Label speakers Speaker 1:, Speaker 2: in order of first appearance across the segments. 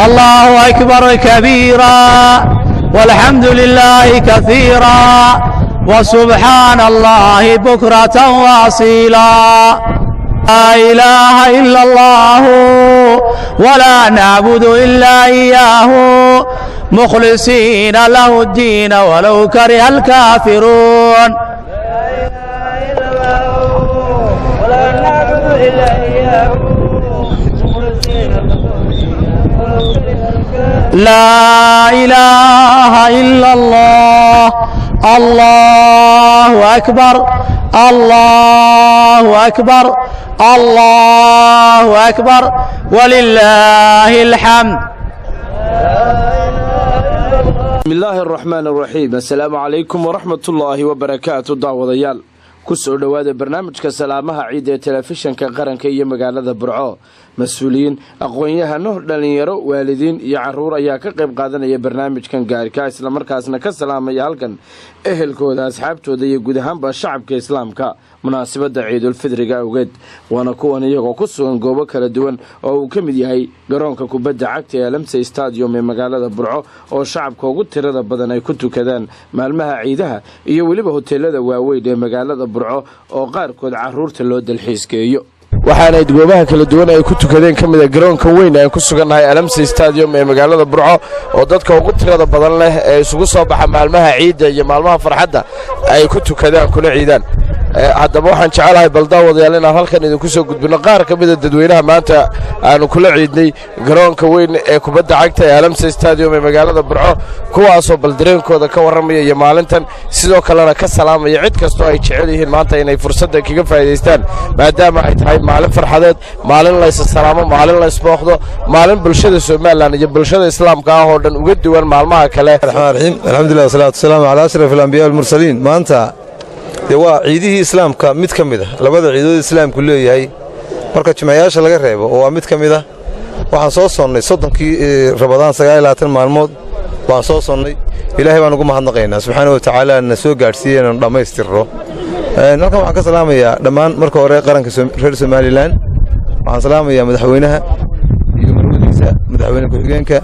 Speaker 1: الله أكبر كبيرا والحمد لله كثيرا وسبحان الله بكرة وأصيلا لا إله إلا الله ولا نعبد إلا إياه مخلصين له الدين ولو كره الكافرون لا إله إلا الله الله أكبر الله أكبر الله أكبر ولله الحمد.
Speaker 2: بسم الله الرحمن الرحيم. السلام عليكم ورحمة الله وبركاته. داوديال kusoo dhawaada barnaamijka salaamaha ciid ee telefishinka qaranka iyo magaalada Burco. mas'uuliyiin aqoon-yahano dhalinyaro waalidiin iyo caruur ayaa ka qayb qaadanaya barnaamijkan gaarka isla markaasna ka salaamaya halkan ehelkooda asxaabtooda iyo guud ahaanba shacabka islaamka munaasabada ciidul fidriga awgeed waana kuwan iyagoo ku sugan goobo kala duwan oo uu ka mid yahay garoonka kubadda cagta ee Lamsey Stadium ee magaalada Burco oo shacabka ugu tirada badan ay ku tukadaan maalmaha ciidaha iyo waliba hoteelada waaweyn ee magaalada Burco oo qaarkood caruurta loo dalxiiskeeyo waxaana goobaha kala duwan ay ku tukadeen kamid ah garoonka weyn ee ku sugannahay Lamsey Stadium ee magaalada Burco oo dadka ugu tirada badan leh ee isugu soo baxa maalmaha ciidda iyo maalmaha farxadda ay ku tukadaan kuna ciidaan. haddaba waxaan jecelahay baldaawadayaal inaan halkan idinku soo gudbino qaar ka mid ah dadweynaha maanta aanu kula ciidnay garoonka weyn ee kubadda cagta ee Lamsey Stadium ee magaalada Burco kuwaasoo baldareenkooda ka warramaya iyo maalintan sidoo kalena ka salaamaya cid kastoo ay jecel yihiin maanta inay fursadda kaga faa'iidaystaan maadaama ay tahay maalin farxadeed maalin la is salaamo maalin la isbooqdo maalin bulshada Soomaaliland iyo bulshada islaamka ah oo dhan uga duwan maalmaha kale.
Speaker 3: alxamdulillah wasalaatu wasalaamu calaa ashrafil anbiyaa wal mursaliin. maanta waa ciidihii islaamka mid ka mid ah labada ciidood islaamku leeyahay marka jimcayaasha laga reebo oo waa mid ka mid ah. waxaan soo sonnay 30kii Ramadaan 29 maalmood waan soo sonnay. ilaahay baan ugu mahadnaqaynaa subxaanahu wa ta'aala na soo gaarsiiyay inaan dhamaystirro. halkan waxaan ka salaamayaa dhammaan marka hore qaranka reer Soomaaliland. waxaan salaamayaa madaxweynaha iyo marwadiisa madaxweyne ku-xigeenka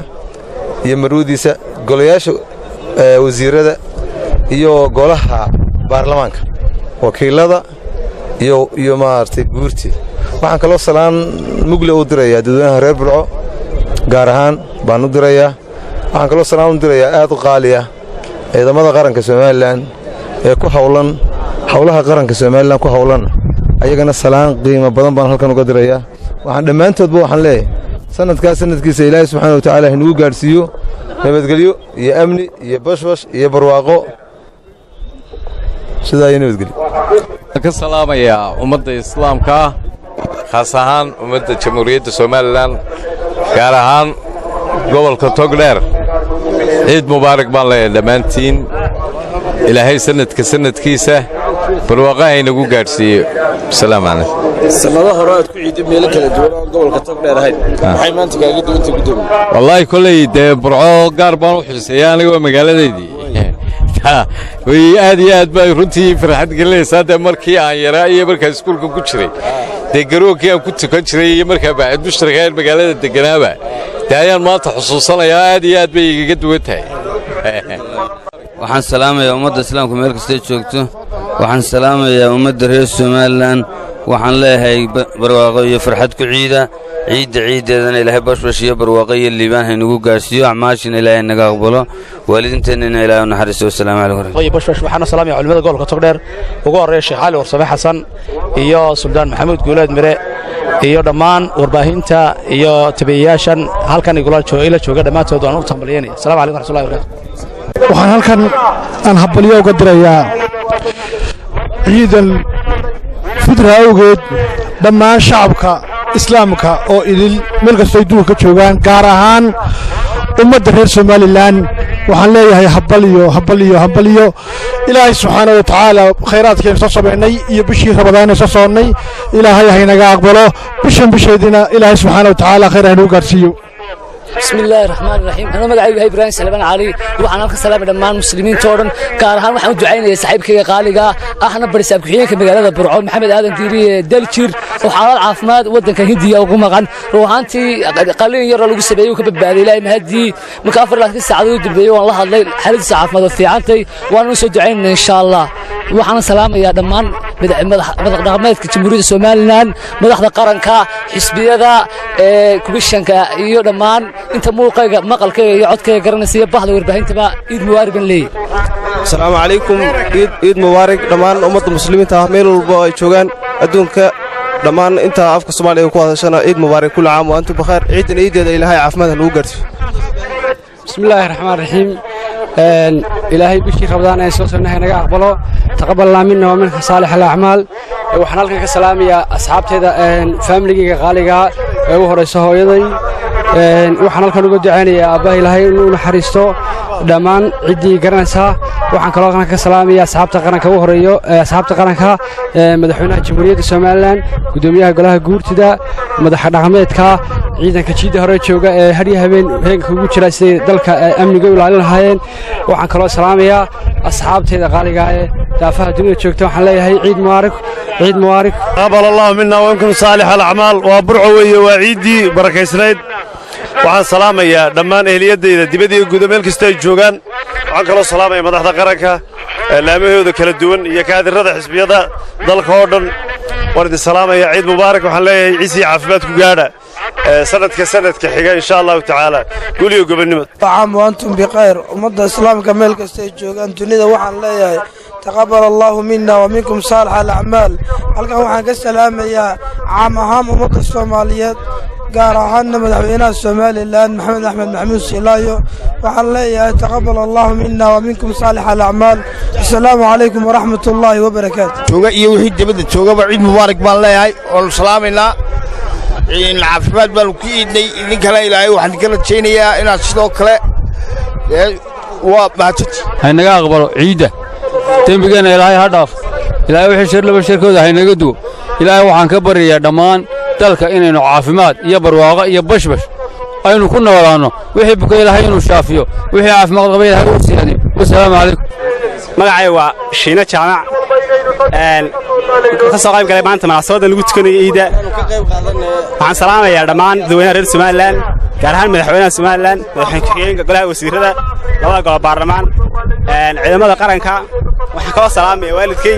Speaker 3: iyo marwadiisa golayaasha wasiirada iyo golaha baarlamaanka wakiilada iyo maartay guurti. waxaan kaloo salaan mugle u dirayaa dadweynaha reer Burco gaar ahaan baan u dirayaa. waxaan kaloo salaan u dirayaa aad u qaali ah ciidamada qaranka Soomaaliland ee ku hawlan hawlaha qaranka Soomaaliland ku hawlan ayagana salaan qiimo badan baan halkan uga dirayaa. waxaan dhammaantoodba waxaan leeyahay sanadkiisa Ilaahay subxaanahu wa ta'aala inuu gaarsiiyo nabadgelyo iyo amni iyo bashbash iyo barwaaqo sidaa ay nabadgelyo.
Speaker 4: ka salaamaya ummadda islaamka khaas ahaan ummadda jamhuuriyadda Soomaaliland gaar ahaan gobolka Togdheer. ciid mubaarak baan leeyahay dhammaantiin. ilaahay sanadkiisa barwaaqo inagu gaarsiiyo. salaam alaykum.
Speaker 2: sanado hore aad ku ciiday meel kala duwan oo gobolka Togdheer ahayd waxay maanta kaaga duwantay gudoomiye.
Speaker 4: wallahi kulay dee Burco gaar baan u xiiseeyaa aniga magaaladeedii way aad iyo aad bay runtii farxad gelinaysaa markii aan yaraa iyo markaa iskuulka ku jiray dee garoonkii aan ku tukan jiray iyo markaa baacid mushtarka magaalada deganaaba dee ayaan maanta xusuusanayaa aad iyo aad bay igaga duwan tahay.
Speaker 5: waxaan salaamayaa ummadda islaamka meel kasta joogto. waxaan salaamayaa ummadda reer Soomaaliland. waxaan leeyahay barwaaqo iyo farxad ku ciida ciideedana ilaahay bashbash iyo barwaaqo iyo liibaan haynagu gaarsiiyo acmaashina ilaahay naga aqbalo waalidiinteena ilaahay u naxariisto. assalaamu calaykum.
Speaker 1: bashbash waxaan salaamayaa culimada gobolka Togdheer ugu horeeya Sheekh Ali Warsame Xasan iyo Suldaan Maxamuud Guuleed Mire iyo dhammaan warbaahinta iyo tabiyaashan halkan igula jooga dhammaantood waan u tambaliyeenaya. assalaamu calaykum warahmatullahi wabarakatuh.
Speaker 6: waxaan halkan aan habaliyo uga dirayaa ciidan fidra awgeed dhammaan shacabka islaamka oo idil meel kastoo duulka joogaan gaar ahaan ummadda reer Soomaaliland. waxaan leeyahay habaliyo ilaahay subxaanahu wa ta'aala khayraadkeen soo sameynay iyo bishii Ramadaan soo soonnay ilaahay haynaga aqbalo bisheedina ilaahay subxaanahu wa ta'aala khayr haynu gaarsiiyo.
Speaker 7: بسم الله الرحمن الرحيم أنا مقعي إبراهيم سليمان علي وأنا كسلام دمان مسلمين تورن كارهان وحنا دعينا صاحبكي قالقا احنا برساب كحيين كمغالada Burco Maxamed Aadan Diiri Daljir waxaa caafimaad wadanka Hindiya ugu maqan ruuxantii qalin yar lagu sameeyo ka badbaaday ilaahay mahadii marka 4 saacadood dambeeyay waan la hadlay xaaladiisa caafimaad fiicantay waan u soo duceynaa insha Allah waxaan salaamayaa dhammaan madax dhaqameedka Jamhuuriyadda Soomaaliland madaxda qaranka xisbiyada kubishanka iyo dhammaan inta muuqayga maqalkayga iyo codkayga garanaysa bahda warbaahinta Eid Mubarak leey
Speaker 8: السلام عليكم عيد مبارك دمان أمة المسلمين تهميل والجوجان أدونك دمان أنت أفك الصومالي وكذا سنة عيد مبارك كل عام وأنتم بخير عيد إلهي عافمة الوجرت
Speaker 9: بسم الله الرحمن الرحيم إلهي بشي رمضان يسوع سنة هنا أقبله تقبل الله منا ومنك صالح الأعمال وحنا لك السلام يا أصحاب هذا فاملي غالية وهرسه يدي وحنا لك نقول دعاني يا أبا إلهي ونحرسته دمان عدي قرنسها waxaan kaloo ka salaamayaa asxaabta qaranka ugu horeeyo asxaabta qaranka madaxweynaha Jamhuuriyadda Soomaaliland gudoomiyaha golaha guurtida madaxa dhaqameedka ciidanka jiida hore jooga ee hariya habeenka ugu jira si dalka amniga u ilaalin lahaayeen waxaan kaloo salaamayaa asxaabteeda qaaliga ee daafaha dunida joogta waxaan leeyahay ciid mubaarak
Speaker 10: qabal Allah minna wa minkum salih al-a'mal wa burco weeye waa ciidii barakeysnayd waxaan salaamayaa dhammaan ehliyadeyda dibadii gudoomiyaal kasta ay joogan waxaan kaloo salaamayaa madaxda qaranka laamahooda kala duwan iyo kaadirada xisbiyada dalka oo dhan waan idin salaamayaa ciid mubaarak waxaan leeyahay ciisi caafimaad ku gaadha sanadka xiga insha Allah taala guliyo gobonimo
Speaker 11: taam wa antum bi khayr ummadda islaamka meel kasta ay joogan dunida waxaan leeyahay تقبل الله منا ومنكم صالح الأعمال halkan waxaan ka salaamayaa caam ahaan ummadda Soomaaliyeed gaar ahaan madaxweynaha Soomaaliland Maxamed Axmed Maxamuud Silaayo waxaan leeyahay taqabbal Allah minna wa minkum salih al-a'mal assalamu alaykum wa rahmatullahi wa barakatuh
Speaker 12: jooga iyo wixii dibadda joogaba ciid mubaarak baan leeyahay oo salaamayna in caafimaad baan ku iidnay idin kale ilaahay waxaan ka rajaynayaa inaad sidoo kale waa baatid
Speaker 4: haynaga aqbalo ciida dembigana ilaahay ha dhaaf ilaahay wixii shir laba shirkooda haynaga duwo ilaahay waxaan ka baryayaa dhammaan dalka inaynu caafimaad iyo barwaaqo iyo bashbash aynu ku noolaano wixii buka ilaahay inuu shaafiyo wixii caafimaad qaba ilaahay uu siiyay wassalaamu calaykum
Speaker 13: magacay waa shiina jaamac ka soo qayb galay maanta munaasabada lagu tukanayo ciida waxaan salaamayaa dhammaan dadweynaha reer Soomaaliland gaar ahaan madaxweynaha Soomaaliland madaxweynaha golaha wasiirada labada gol baarlamaan ciidamada qaranka waxaan kaloo salaamayaa waalidkay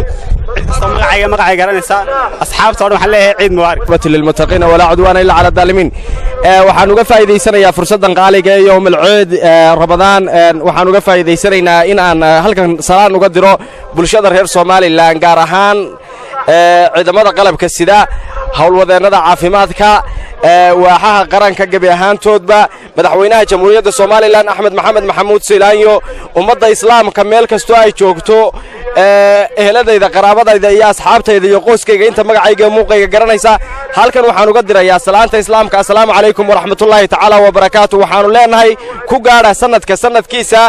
Speaker 13: magacay garanaysa asxaabta oo waxaan leeyahay ciid mubaarak
Speaker 2: lilmuttaqiina walaa cudwaana illa cala daalimiin waxaan uga faa'iideysanayaa fursadan qaaliga ee yawm al-ciid Ramadaan waxaan uga faa'iideysanaynaa in aan halkan salaan uga diro bulshada reer Soomaaliland gaar ahaan ciidamada qalabka sida hawlwadeennada caafimaadka waaxaha qaranka gabi ahaantoodba madaxweynaha Jamhuuriyadda Soomaaliland Axmed Maxamed Maxamuud Silaayo ummadda islaamka meel kasto ay joogto eheladayda qaraabadayda iyo asxaabtayda iyo qoyskayga inta magacayga muuqayga garanaysa halkan waxaan uga dirayaa salaanta islaamka assalaamu calaykum waraxmatullaahi tacaala wabarakaatuh waxaanu leenahay ku gaadha sanadkiisa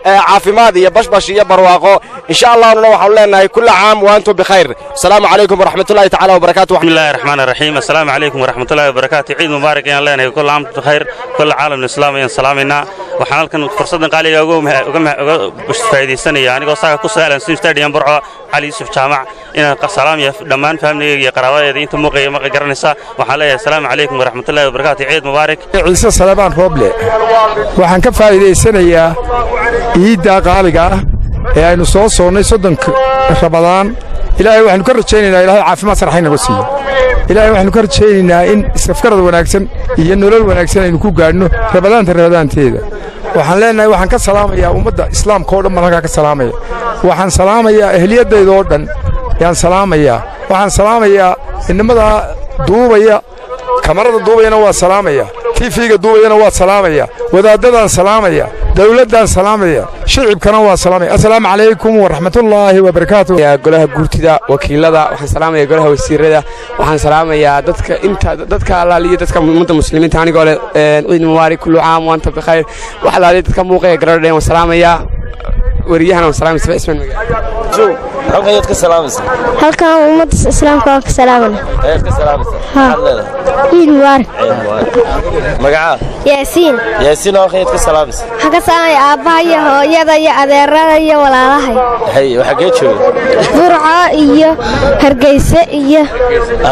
Speaker 2: caafimaad iyo bashbash iyo barwaaqo insha Allahna waxaanu leenahay kullu caam wa antum bikhayr assalaamu calaykum waraxmatullaahi tacaala wabarakaatuh
Speaker 14: bismillahir rahmaanir rahiim assalaamu calaykum waraxmatullaahi wabarakaatuh ciid mubaarak ayaan leenahay kullu caam bikhayr kullu caalam islaam ayaan salaamayna waxaan halkan fursadan qaaliga uga faa'iideysanaya anigoo saaka ku saalan stadium Burco Ali Yusuf Jaamac inaan salaamiyo dhammaan family iyo qaraabadeeda inta muuqayga garanaysa waxaan leeyahay assalaamu calaykum waraxmatullaahi wabarakaatuh ciid mubaarak
Speaker 15: ciise salaamaan rooble waxaan ka faa'iideysanayaa ciidda qaaliga ah ee aynu soo soonnay 30 Ramadaan ilaahay waxaanu ka rajaynaynaa ilaahay caafimaad sarxay naga siiyo ilaahay waxaanu ka rajaynaynaa in isafkarad wanaagsan iyo nolol wanaagsan aynu ku gaadhno Ramadaanteeda waxaan leenahay waxaan ka salaamayaa ummadda islaamka oo dhan markaa ka salaamaya waxaan salaamayaa ehliyadayda oo dhan yaan salaamayaa waxaan salaamayaa inamada duubaya kamarada duubayana waa salaamaya TV-ga duubayana waa salaamaya wadaadadaan salaamaya dawladdan salaamaya shicibkana waa salaamaya assalaamu calaykum waraxmatullaahi wabarakaatuh
Speaker 2: golaha guurtida wakiilada waxaan salaamayaa golaha wasiirada waxaan salaamayaa dadka alaaliya dadka ummadda muslimiinta anigoo leh ciid mubaarak kullu caam wa antum bikhayr waxa alaaliya dadka muuqaya garadheen waan salaamayaa wariyahana waan salaamayaa ismaan magaca
Speaker 8: halkan ka salaamaysa
Speaker 16: halkan ummadda islaamka ka salaamana
Speaker 8: ka salaamaysa
Speaker 16: عيد مبارك
Speaker 2: مقعد
Speaker 16: ياسين
Speaker 2: ياسين oo khayr ka salaamis
Speaker 16: waxa ka saamay aabahay hooyada iyo adeerada iyo walaalahay
Speaker 2: hay waxa ka joogay
Speaker 16: burco iyo hargeysa iyo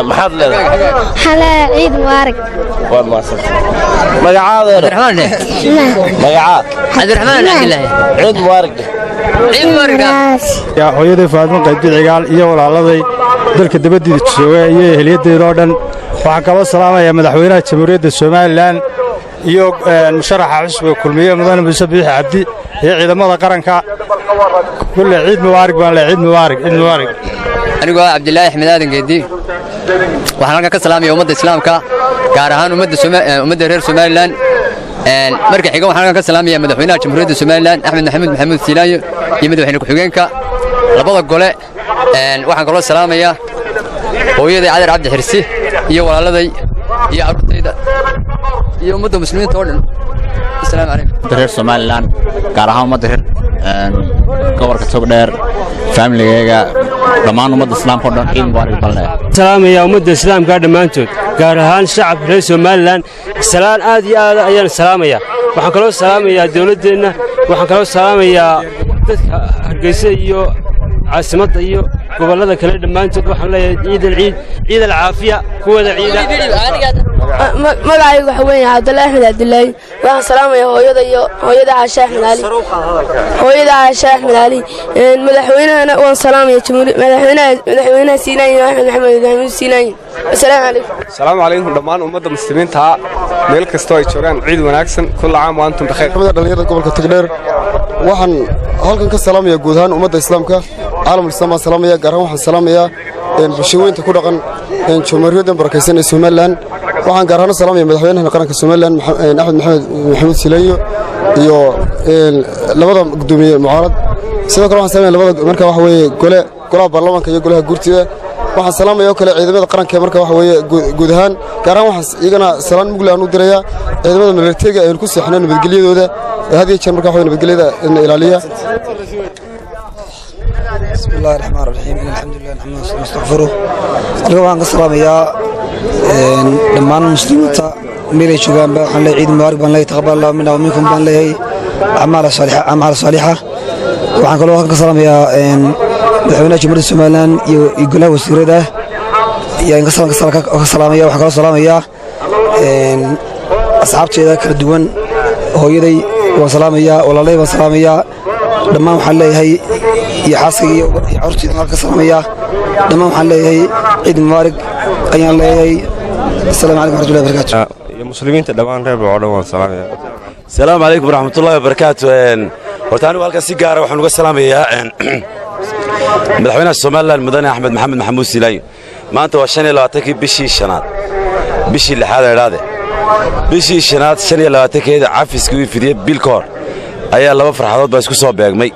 Speaker 2: maxaad leedahay
Speaker 16: xala ciid mubaarak
Speaker 2: waa maasad magacaada Abdurrahmaan magacaad
Speaker 16: Abdurrahmaan
Speaker 2: ciid mubaarak
Speaker 17: يا hooyaday Faadmo Qaydi Cigaal iyo walaaladay dalka dibadda jooga iyo eheliyadooda oo dhan waxaan kaba salaamayaa madaxweynaha Jamhuuriyadda Soomaaliland iyo musharaxa xisbiga kulmiye mudane Muuse Biixi Cabdi iyo ciidamada qaranka kulli ciid mubaarak baan leeyahay ciid mubaarak
Speaker 18: anigoo Cabdilaahi Axmed Aadan Geedi waxaan halka ka salaamayaa ummadda islaamka gaar ahaan ummadda reer Soomaaliland marka xiga waxaan ka salaamayaa madaxweynaha Jamhuuriyadda Soomaaliland Axmed Maxamed Silaayo iyo madaxweyne ku-xigeenka labada gole waxaan kaloo salaamayaa hooyaday Cadar Cabdi Xirsi iyo walaaladay iyo arurtayda iyo ummadda muslimiinta oo dhan assalaamu calaykum
Speaker 19: reer Soomaaliland gaar ahaan ummadda reer gobolka Togdheer familygayga dhammaan ummadda islaamka oo dhan ciid mubaarak baan leeyahay
Speaker 20: salaamayaa ummadda islaamka dhammaantood gaar ahaan shacabka reer Soomaaliland salaan aad iyo aad ayaan salaamayaa waxaan kaloo salaamayaa dawladdeena waxaan kaloo salaamayaa dadka Hargeysa iyo caasimadda iyo gobolada kale dhammaantood waxaan leeyahay ciid alcaafiya kuwada ciida
Speaker 16: magacaygu waxa weeye Cabdilaahi Axmed Cabdilaahi waxaan salaamayaa hooyada Caasha Axmed Ali madaxweynahana waan salaamayaa madaxweynaha Siinaayo Axmed Maxamed Siinaayo assalaamu calaykum
Speaker 21: assalaamu calaykum dhammaan ummadda muslimiinta meel kasta ay joogaan ciid wanaagsan kullu caam wa antum bixeer
Speaker 22: kamida dhalinyarada gobolka Togdheer waxaan halkan ka salaamayaa guud ahaan ummadda islaamka caalamul islaam aan salaamayaa gaar ahaan waxaan salaamayaa bulshooyinka ku dhaqan Jamhuuriyadda barakaysan ee Soomaaliland waxaan gaar ahaan salaamayaa madaxweynaha qaranka Soomaaliland Axmed Maxamed Silaayo iyo labada gudoomiye mucaarad sidoo kale waxaan salaamayaa labada marka waxa weeye golaha baarlamaanka iyo golaha guurtida waxaan salaamayaa kale ciidamada qaranka marka waxa weeye guud ahaan gaar ahaan waxaan iyagana salaan mugla aan u dirayaa ciidamada militariga ee ku seexnaan nabadgelyadooda هذه الشيء مركب حوالي بالجليدة الإيرانية.
Speaker 23: بسم الله الرحمن الرحيم الحمد لله نحمده ونستغفره. اليوم قصرنا يا لما المسلمين ميلي شجعان بان لي عيد مبارك بان لي تقبل الله منا ومنكم بان لي أعمال صالحة وعن كل واحد قصرنا يا مدحونا جمهورية الصوماليلاند يقول له وسيرة ده يعني قصرنا يا وحكى قصرنا يا أصحابتي ذاك الدوان هويدي وسلامية والله وسلامية دمام حلي هي يحاسي يعرتي ذاك السلامية دمام حلي هي عيد مبارك أيام الله هي السلام عليكم ورحمة الله وبركاته
Speaker 21: يا مسلمين تدوان ربع عدوان سلامية
Speaker 24: السلام عليكم ورحمة الله وبركاته وتاني وهلك سيجارة وحنوق السلامية مدحونا الصومال المدني أحمد محمود سيلاي ما أنت وشاني لو أتكي بشي الشناد بشي اللي حاله هذا بشي الشناد شاني لو أتكي عافس كوي في دي بالكور أيها الله فرحات بس كسب بيجمي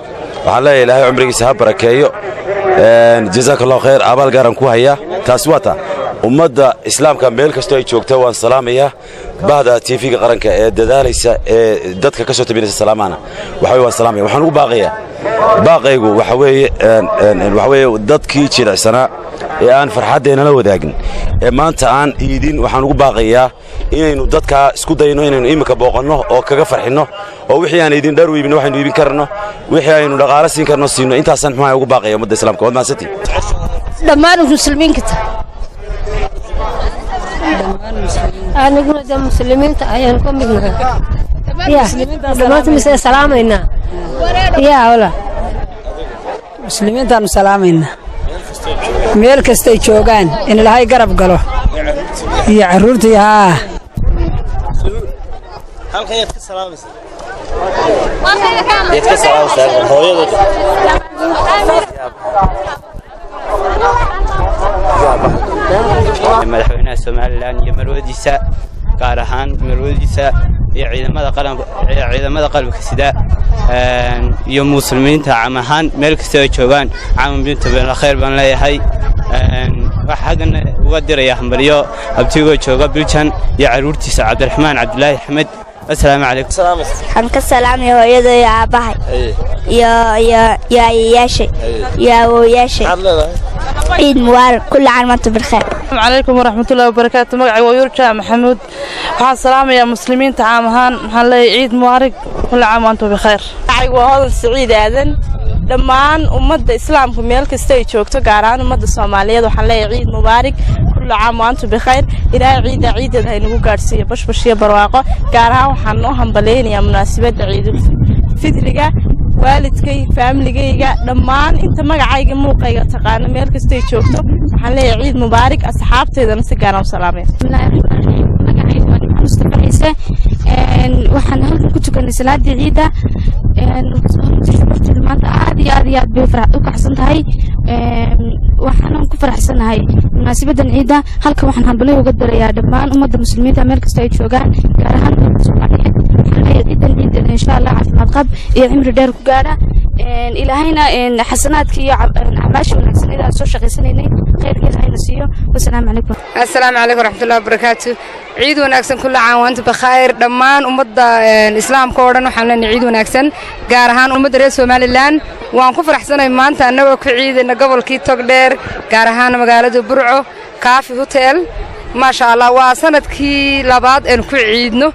Speaker 24: وعلى إلهي عمرك سحب بركايو جزاك الله خير أبال قارن كوهيا تاسواتا ummadda islaamka meel kastoo ay joogto waan salaamayaa bahda TV-ga qaranka ee dadaalaysa ee dadka ka soo tabinaysa salaamana waan salaamaya waxaan ugu baaqaygu waxa weeye dadkii jilicsanaa ee aan farxadeena la wadaagin ee maanta aan iidin waxaan ugu baaqayaa inaynu dadka isku dayno inaynu imika booqanno oo kaga farxino oo wixii aan iidin dhar weybin waxaynu iibin karno wixii aynu dhaqaale siin karno siino intaasan maxaa ugu baaqaya ummadda islaamka wad maasantii
Speaker 16: dhammaan muslimiinta أنا قلت المسلمين أيان كم بيجنا يا ما تمسك سلامينا يا ولا
Speaker 25: مسلمين تانو سلامينا ميل كستي شوغان إن الهاي قرب قالوا يا عرورتي ها
Speaker 2: هل خيرك السلام يتكسر هو
Speaker 26: madaxweynaha Soomaaliland iyo marwadiisa gaar ahaan marwadiisa iyo ciidamada qalabka sida iyo muslimiinta caam ahaan meel kasta ay joogaan caam binta been khayr baan leeyahay waxaan uga dirayaa hambaliyo abtigo jooga Biljan iyo caruurtiisa Cabdiraxmaan Cabdilaahi Axmed السلام عليكم
Speaker 16: حنك السلام يا ولد يا أباي يا ياشي يا وياشي
Speaker 1: عيد مبارك كل عام وانتم بخير.
Speaker 3: السلام عليكم ورحمة الله وبركاته. مقعي ويرجع محمود. waxaan salaamayaa muslimiinta caam ahaan waxaan leeyahay ciid mubaarak كل عام وانتم بخير. مقعي وهذا سعيد aadan dhammaan ummadda islaamka meel kasta ay joogto gaar ahaan ummadda Soomaaliyeed waxaan leeyahay ciid mubaarak كل عام وانتم بخير. ilaahay ciideeda ay nagu gaarsiiyo bashbash iyo barwaaqo gaar ahaan waxaan u hambaleynayaa munaasabadda ciid fidriga waalidkay familygayga dhammaan inta magacayga muuqayga taqaan meel kasta ay joogto waxaan leeyahay ciid mubaarak asxaabteedana si gaar ah u salaamay.
Speaker 5: Mustafa Ciise waxaan halkan ku tukanay salaadii ciida maanta aad iyo aad bay u kacsan tahay waxaan ku faraxsanahay munaasabaddan ciida halkan waxaan hambalyo uga dirayaa dhammaan ummadda muslimiinta meel kasta ay joogaan gaar ahaan Soomaaliyeed ciidan insha Allah caafimaad qab iyo cimri dheer ku gaara ilaahayna xasanaadka iyo acmaasha wanaagsan ee aan soo shaqaysanay khayrkeeda hayna siiyo. Wassalaamu calaykum.
Speaker 6: Assalaamu calaykum waraxmatullaahi wabarakaatuh. ciid wanaagsan kullu caam wa antum bikhair dhammaan ummadda islaamka oo dhan waxaan leenahay ciid wanaagsan gaar ahaan ummadda reer Soomaaliland waan ku faraxsanahay maanta anagoo ku ciidana gobolkii Togdheer gaar ahaan magaalada Burco Kaafi Hotel ما شاء الله وسندكي لبعض إن كل عيدنا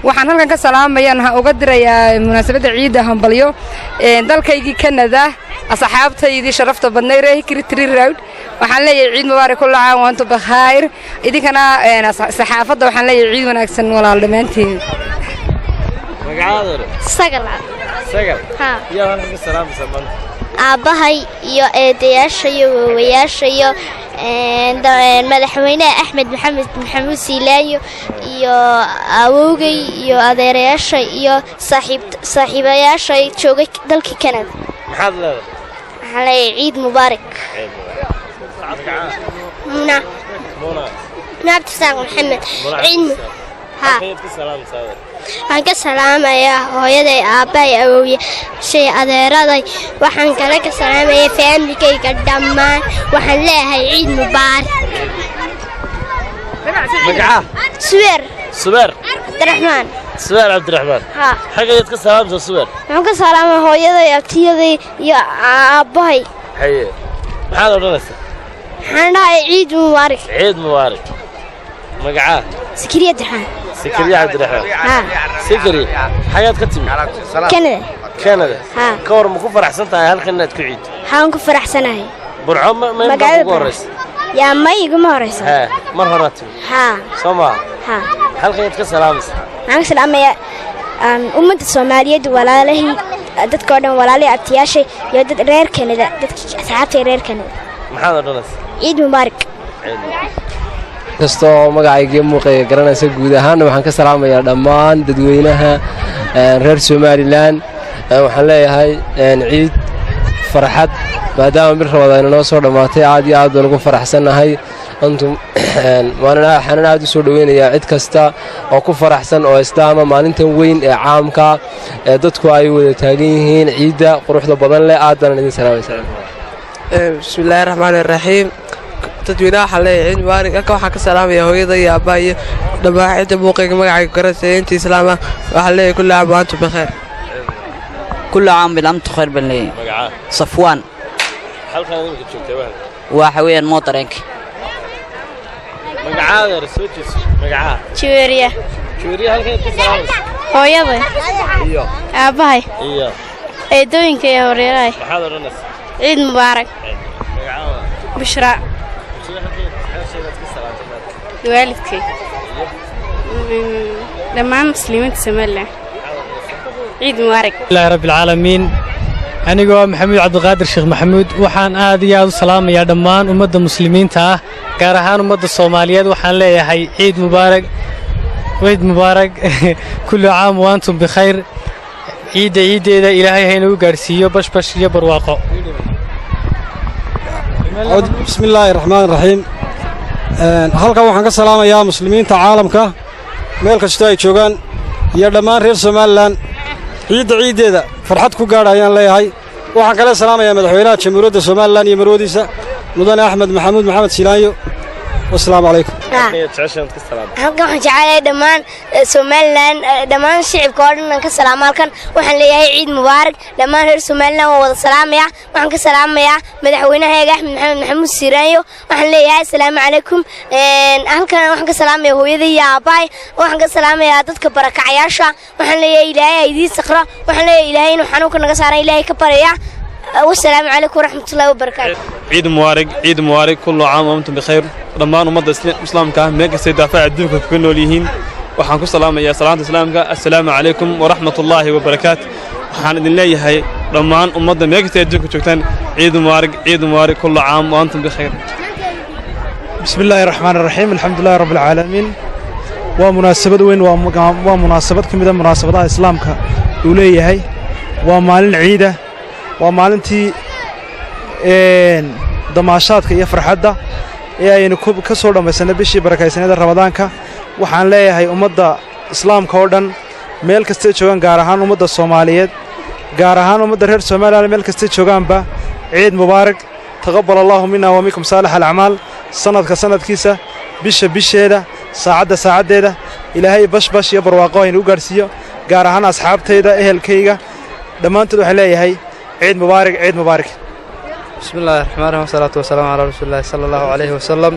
Speaker 6: وحنا هلكن كسلام أنا أقدر يا مناسبة عيد همبليو ذلك يجي كندا أصحاب تيجي شرفت بنيره كريتري راود وحنا عيد مبارك كل عام وأنتم بخير إذا كان أنا صحافة وحنا عيد ونكسن ولا علمتي
Speaker 1: سجل
Speaker 21: ها يا هلا السلام سلام
Speaker 1: أباهي يا إدياشي وياشي madaxweyne Axmed Maxamuud Siilaanyo iyo awowgay iyo adeerayaasha iyo saaxiibayaasha joogay dalka Canada
Speaker 21: maxaad leedahay
Speaker 1: waxaan leeyahay ciid mubaarak muna Maxamed ciid ha waxaan ka salaamayaa hooyaday aabbahay awowye shay adeeraday waxaan kale ka salaamayaa familykayga dhammaan waxaan leeyahay ciid mubaarak
Speaker 21: magaca subeer Cabdiraxmaan
Speaker 1: ha
Speaker 21: xageed ka salaamto subeer
Speaker 1: waxaan ka salaamaa hooyaday abtiyaday iyo aabbahay
Speaker 21: haye maxaad odhanaysaa
Speaker 1: waxaan dhahay ciid mubaarak
Speaker 21: magaca سكري عبد الرحمن سكري حياة كتمي كندا كور مكفر أحسن تاعي هل خلنا تكعيد
Speaker 1: هان كفر أحسن هاي
Speaker 21: برعم ما يبغى رئيس
Speaker 1: يا ما يجمع رئيس
Speaker 21: ها مرة راتب سما هل خلنا تكسلام
Speaker 1: أنا سلام يا أمة الصومالية ولا له دت كورن ولا له أبتياشي يدت رير كندا دت ساعات رير كندا
Speaker 21: محمد الرئيس
Speaker 1: عيد مبارك
Speaker 7: kastoo magacayga muuqay garanaysa guud ahaan waxaan ka salaamayaa dhammaan dadweynaha reer Soomaaliland waxaan leeyahay ciid farxad maadaama bir Ramadaan noo soo dhamaatay aad iyo aad baan ugu faraxsanahay antum waxaan aad u soo dhaweynayaa cid kasta oo ku faraxsan oo islaama maalintan weyn ee caamka ee dadku ay wada taagan yihiin ciida quruxda badan leh aad baan idin salaamaysaa
Speaker 9: bismillaahir rahmaanir rahiim dadweynaha waxaa leeyahay ciid mubaarak halka waxaan ka salaamayaa hooyada iyo aabbaha iyo dhammaan cidda muuqayga magacayga garanaysa inta islaama waxaa leeyahay kulli caam wa antum bikhair
Speaker 27: كل عام وأنتم بخير بالله صفوان
Speaker 21: halkan idinka joogtay
Speaker 27: waxa weeyaan mootarenk
Speaker 21: magacaada rasuulkiis magacaada
Speaker 1: Juweeriya
Speaker 21: halkan ka salaamaysa
Speaker 1: hooyada
Speaker 21: iyo
Speaker 1: aabbahay
Speaker 21: iyo
Speaker 1: eedooyinka iyo horeeray
Speaker 21: maxaad odhanaysaa
Speaker 1: ciid mubaarak
Speaker 21: magacaada
Speaker 1: بشرى والدكي لما مسلمين تسمى عيد مبارك
Speaker 28: الله رب العالمين أنا محمود عبد القادر شيخ محمود وحان آدي يا سلام يا دمان ومد المسلمين تا كارهان ومد الصوماليات وحان لي هاي عيد مبارك كل عام وأنتم بخير عيد إذا إلهي هينو قارسيو بش يبر واقع
Speaker 29: بسم الله الرحمن الرحيم halkan waxaan ka salaamayaa muslimiinta caalamka meel kasta ay joogaan iyo dhammaan reer Soomaaliland ciideeda farxad ku gaarayaan leeyahay waxaan kale salaamayaa madaxweynaha jamhuuriyadda Soomaaliland iyo marwadiisa mudane Axmed Maxamuud Siilaanyo والسلام عليكم
Speaker 1: halkan waxaan jecelahay dhammaan Somaliland dhammaan shacabka oo dhan ka salaamo halkan waxaan leeyahay ciid mubaarak dhammaan reer Somaliland waa wada salaamaya waxaan ka salaamayaa madaxweynaha Axmed Maxamuud Siiraayo waxaan leeyahay assalaamu calaykum halkan waxaan ka salaamayaa hooyaday iyo aabahay waxaan ka salaamayaa dadka barakacayaasha waxaan leeyahay ilaahay idin saqra waxaan leeyahay ilaahay inuu xanuunka naga saaro ilaahay ka baraya والسلام عليكم ورحمة الله وبركاته.
Speaker 4: عيد مبارك عيد مبارك كل عام وأنتم بخير. دمان ومضى الإسلام كه ميك سيدافع الدين كلنا ليهين وحنكون سلام يا سلام الإسلام السلام عليكم ورحمة الله وبركاته. حان الله هاي دمان ومضى ميك سيدافع كشوكتان عيد مبارك عيد مبارك كل عام وأنتم بخير.
Speaker 8: بسم الله الرحمن الرحيم الحمد لله رب العالمين. ومناسبة وين ومناسبة كم إذا مناسبة الإسلام كوليه هاي ومال العيدة ومالنتي damaashaadka iyo farxadda ee aynu ka soo dhamaysanay bishii barakaysanada Ramadaanka waxaan leeyahay ummadda islaamka oo dhan meel kasta joogan gaar ahaan ummadda Soomaaliyeed gaar ahaan ummadda reer Soomaaliland meel kasta joogaanba ciid mubaarak taqabbal Allahu minna wa minkum salih al-a'mal sanadkiisa bisheeda saacadeeda ilaahay bashbash iyo barwaaqo aynu u gaarsiiyo gaar ahaan asxaabtayda ehelkayga dhamaantood waxaan leeyahay عيد مبارك عيد مبارك.
Speaker 27: بسم الله الرحمن الرحيم والصلاة والسلام على رسول الله صلى الله عليه وسلم.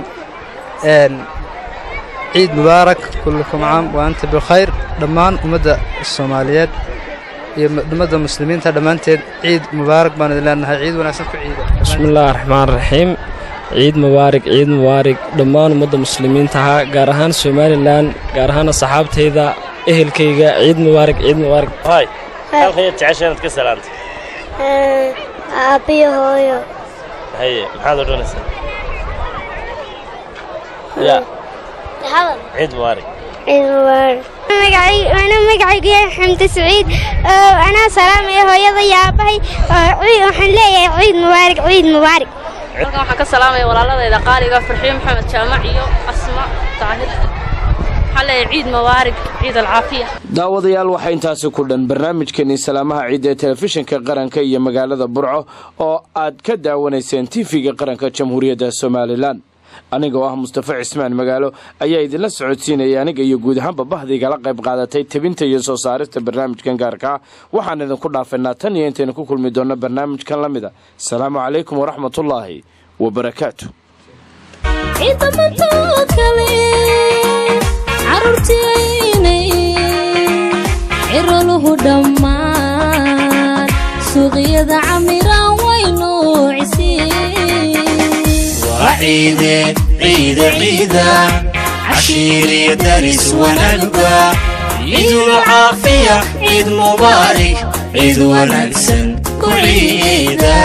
Speaker 27: عيد مبارك كلكم عام وأنت بخير دمان ومدى الصوماليات مدى المسلمين دمان عيد مبارك بان لأنها عيد وناس عيد.
Speaker 10: بسم الله الرحمن الرحيم عيد مبارك دمان ومدى المسلمين تها جارهان سوماليلاند جارهان الصحابة هذا أهل كيجا عيد مبارك
Speaker 21: هاي هل تعيشين تكسر أنت
Speaker 1: أبي هويو
Speaker 21: هي هذا دونس يا عيد مبارك
Speaker 1: عيد مبارك أنا مقعي حمد سعيد أنا سلام يا هويا يا أبي وحن لي عيد مبارك
Speaker 3: waxaan ka salaamay walaaladayda qaaliga Farxiin Maxamed Jaamac iyo Asma Taahir ciid mubaarak ciid alcaafiya
Speaker 2: daawadayaal waxa intaasi ku dhan barnaamijkeeni salaamaha ciid ee telefishinka qaranka iyo magaalada Burco oo aad ka daawanayseen TV-ga qaranka Jamhuuriyadda Soomaaliland aniga oo Mustafa Cismaan magaalo ayaa idin socodsiinay aniga iyo guud ahaan bahdiga la qayb qaadatay tabinta iyo soo saarista barnaamijkan gaarka waxaan idin ku dhaafnaa tan iyo intaan ku kulmi doono barnaamijkan lamida salaamu calaykum wa rahmatullaahi wa barakaatuh
Speaker 11: عرلوه دمان سوقيد عميرا وينو عسين
Speaker 12: وعيد عشيري درس ونلقى عيد العافية عيد مبارك عيد ونكسن كل عيدا